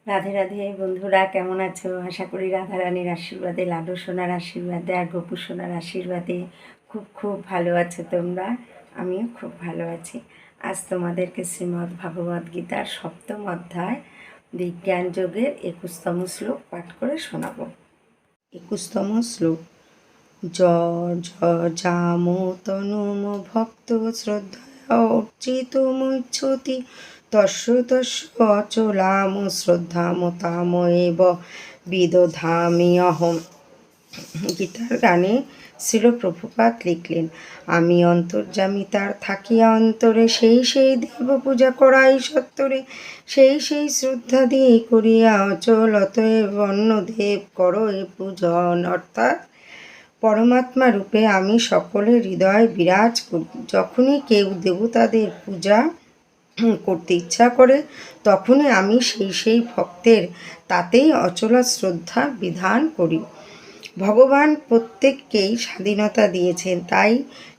রাধে রাধে বন্ধুরা, কেমন আছো? আশা করি রাধারানীর আশীর্বাদে, লাডু সোনার আশীর্বাদে আর গোপু সোনার আশীর্বাদে খুব খুব ভালো আছো তোমরা। আমিও খুব ভালো আছি। আজ তোমাদেরকে শ্রীমদ্ ভগবদ্ গীতার ৭ম অধ্যায় বিজ্ঞান যোগের ২১তম শ্লোক পাঠ করে শোনাবো। ২১তম শ্লোক। জামো তনুম ভক্ত শ্রদ্ধা অর্চিতুমিচ্ছতি তস্য অচলাম শ্রদ্ধাম তাম এব বিদধামি অহম। গীতার গানে শ্রীল প্রভুপাদ লিখলেন, আমি অন্তর্যামী তার থাকিয়া অন্তরে সেই সেই দেব পূজা করাই সত্তরে, সেই সেই শ্রদ্ধা দিয়ে করিয়া অচল, অতএব অন্য দেব করো এ পূজন। অর্থাৎ পরমাত্মা রূপে আমি সকলের হৃদয়ে বিরাজ করি। যখনই কেউ দেবতাদের পূজা করতে ইচ্ছা করে তখনই আমি সেই ভক্তের তাতেই অচলা শ্রদ্ধা বিধান করি। ভগবান প্রত্যেককেই স্বাধীনতা দিয়েছেন, তাই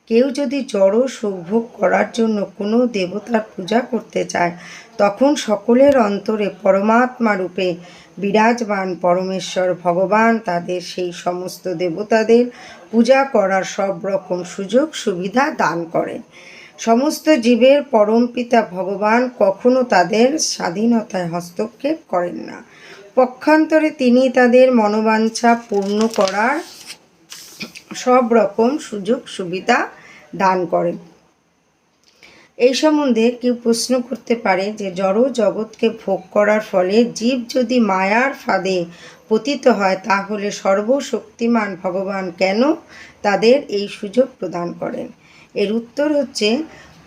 কেউ যদি জড় সুখভোগ করার জন্য কোনো দেবতার পূজা করতে চায় তখন সকলের অন্তরে পরমাত্মা রূপে বিরাজমান পরমেশ্বর ভগবান তাদের সেই সমস্ত দেবতাদের পূজা করার সব রকম সুযোগ সুবিধা দান করেন। সমস্ত জীবের পরমপিতা ভগবান কখনো তাদের স্বাধীনতায় হস্তক্ষেপ করেন না। পক্ষান্তরে তিনি তাদের মনোবাঞ্ছা পূর্ণ করার সব রকম সুযোগ সুবিধা দান করেন। এই সম্বন্ধে কেউ প্রশ্ন করতে পারে যে জড় জগৎকে ভোগ করার ফলে জীব যদি মায়ার ফাঁদে পতিত হয় তাহলে সর্বশক্তিমান ভগবান কেন তাদের এই সুযোগ প্রদান করেন? এর উত্তর হচ্ছে,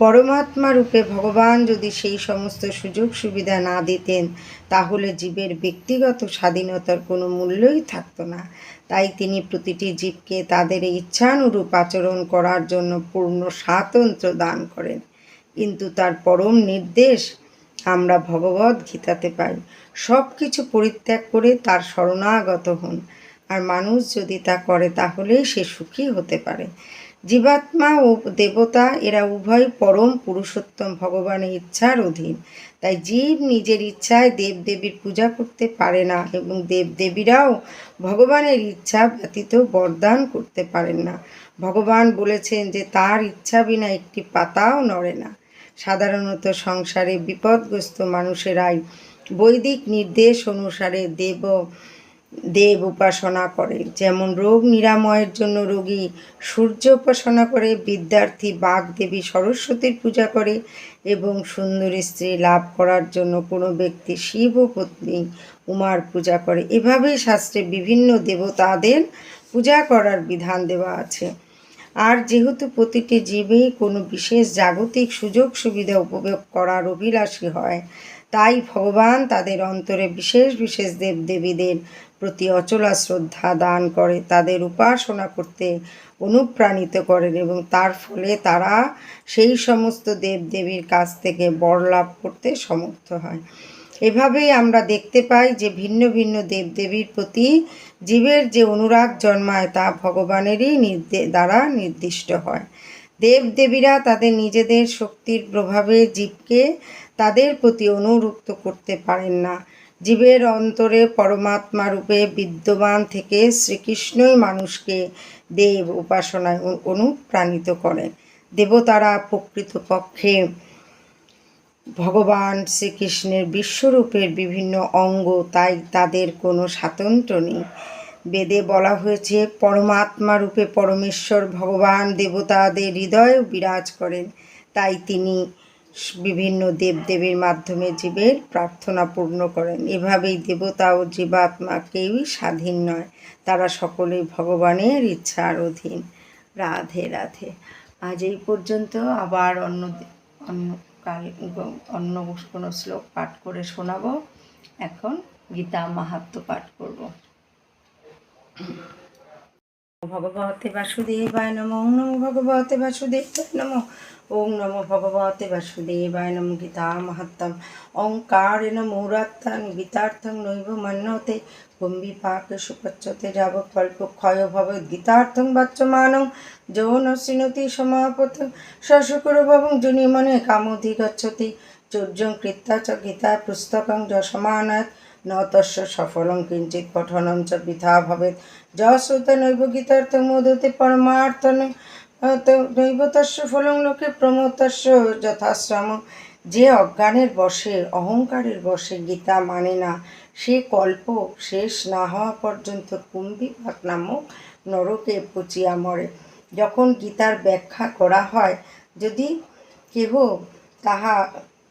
পরমাত্মা রূপে ভগবান যদি সেই সমস্ত সুযোগ সুবিধা না দিতেন তাহলে জীবের ব্যক্তিগত স্বাধীনতার কোনো মূল্যই থাকতো না। তাই তিনি প্রতিটি জীবকে তাদের ইচ্ছানুরূপ আচরণ করার জন্য পূর্ণ স্বাতন্ত্র্য দান করেন। কিন্তু তার পরম নির্দেশ আমরা ভগবদ্ গীতাতে পাই, সব কিছু পরিত্যাগ করে তার শরণাগত হন। আর মানুষ যদি তা করে তাহলেই সে সুখী হতে পারে। জীবাত্মা ও দেবতা এরা উভয় পরম পুরুষোত্তম ভগবানের ইচ্ছার অধীন। তাই জীব নিজের ইচ্ছায় দেবদেবীর পূজা করতে পারে না এবং দেবদেবীরাও ভগবানের ইচ্ছা ব্যতীত বরদান করতে পারেন না। ভগবান বলেছেন যে তার ইচ্ছা বিনা একটি পাতাও নড়ে না। সাধারণত সংসারে বিপদগ্রস্ত মানুষেরাই বৈদিক নির্দেশ অনুসারে দেব উপাসনা করে। যেমন রোগ নিরাময়ের জন্য রোগী সূর্য উপাসনা করে, বিদ্যার্থী বাগদেবী সরস্বতীর পূজা করে এবং সুন্দরী স্ত্রী লাভ করার জন্য কোনো ব্যক্তি শিব ও পত্নী উমার পূজা করে। এভাবেই শাস্ত্রে বিভিন্ন দেবতাদের পূজা করার বিধান দেওয়া আছে। আর যেহেতু প্রতিটি জীবই কোনো বিশেষ জাগতিক সুযোগ সুবিধা উপভোগ করার অভিলাষী হয়, তাই ভগবান তাদের অন্তরে বিশেষ বিশেষ দেবদেবীদের প্রতি অচলা শ্রদ্ধা দান করে, তাদের উপাসনা করতে অনুপ্রাণিত করেন এবং তার ফলে তারা সেই সমস্ত দেবদেবীর কাছ থেকে বর লাভ করতে সমর্থ হয়। এভাবেই আমরা দেখতে পাই যে ভিন্ন ভিন্ন দেবদেবীর প্রতি জীবের যে অনুরাগ জন্মায় তা ভগবানেরই দ্বারা নির্দিষ্ট হয়। দেবদেবীরা তাদের নিজেদের শক্তির প্রভাবে জীবকে তাদের প্রতি অনুরক্ত করতে পারেন না। জীবের অন্তরে পরমাত্মা রূপে বিদ্যমান থেকে শ্রীকৃষ্ণই মানুষকে দেব উপাসনায় অনুপ্রাণিত করেন। দেবতারা প্রকৃতপক্ষে ভগবান শ্রীকৃষ্ণের বিশ্বরূপের বিভিন্ন অঙ্গ, তাই তাদের কোনো স্বাতন্ত্র্য নেই। বেদে বলা হয়েছে পরমাত্মা রূপে পরমেশ্বর ভগবান দেবতাদের হৃদয়েও বিরাজ করেন, তাই তিনি বিভিন্ন দেবদেবীর মাধ্যমে জীবের প্রার্থনা পূর্ণ করেন। এভাবেই দেবতা ও জীবাত্মা কেউই স্বাধীন নয়, তারা সকলেই ভগবানের ইচ্ছার অধীন। রাধে রাধে। আজ এই পর্যন্ত, আবার অন্য কোনো শ্লোক পাঠ করে শোনাবো। এখন গীতা মাহাত্ম্য পাঠ করব। ভগবতে বাসুদেবায় নমঃ। ওং নমো ভগবতে বাসুদেবায় নমঃ। ওং নমো ভগবতে বাসুদেবায় নমঃ। গীতা মাহাত্ম্যম। ওঙ্কারেণ মৌরাত্মান গীতার্থং নৈব মন্যতে কুম্ভিপাকেষু পচ্যতে যাবৎ কল্পক্ষয় ভবেৎ গীতার্থং বাচ্যমানং যো ন শৃণোতি সমাপতং সশুকুর ভবং যোনিমনে কামোধিগচ্ছতি চোর্যং কৃত্বা চ গীতা পুস্তকং যশমানাৎ ন তস্য সফলং কিঞ্চিৎ পঠনং চ বৃথা ভবেৎ যশ্রুতে নৈব গীতার্থমোদতে পরমার্থ নৈব তস্য ফলং লোকে প্রমোতস্য যথাশ্রম। যে অজ্ঞানের বশে অহংকারের বশে গীতা মানে না, সে কল্প শেষ না হওয়া পর্যন্ত কুম্ভীপাক নামক নরকে পচিয়া মরে। যখন গীতার ব্যাখ্যা করা হয়, যদি কেহ তাহা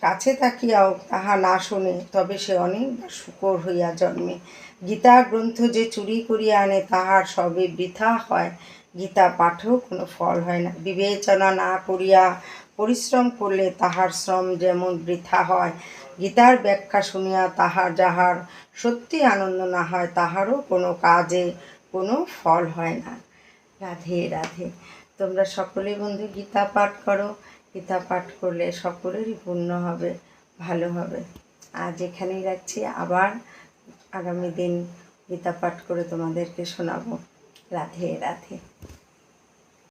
কাছে থাকিয়াও তাহা না শোনে, তবে সে অনেকবার শূকর হইয়া জন্মে। গীতা গ্রন্থ যে চুরি করিয়া আনে, তাহার সবে বৃথা হয়, গীতা পাঠেও কোনো ফল হয় না। বিবেচনা না করিয়া পরিশ্রম করলে তাহার শ্রম যেমন বৃথা হয়, গীতার ব্যাখ্যা শুনিয়া তাহার যাহার সত্যি আনন্দ না হয়, তাহারও কোনো কাজে কোনো ফল হয় না। রাধে রাধে। তোমরা সকলে বন্ধু গীতা পাঠ করো। গীতা পাঠ করলে সকলেরই পুণ্য হবে, ভালো হবে। আজ এখানেই রাখছি, আবার আগামী দিন গীতা পাঠ করে তোমাদেরকে শোনাবো। রাধে রাধে।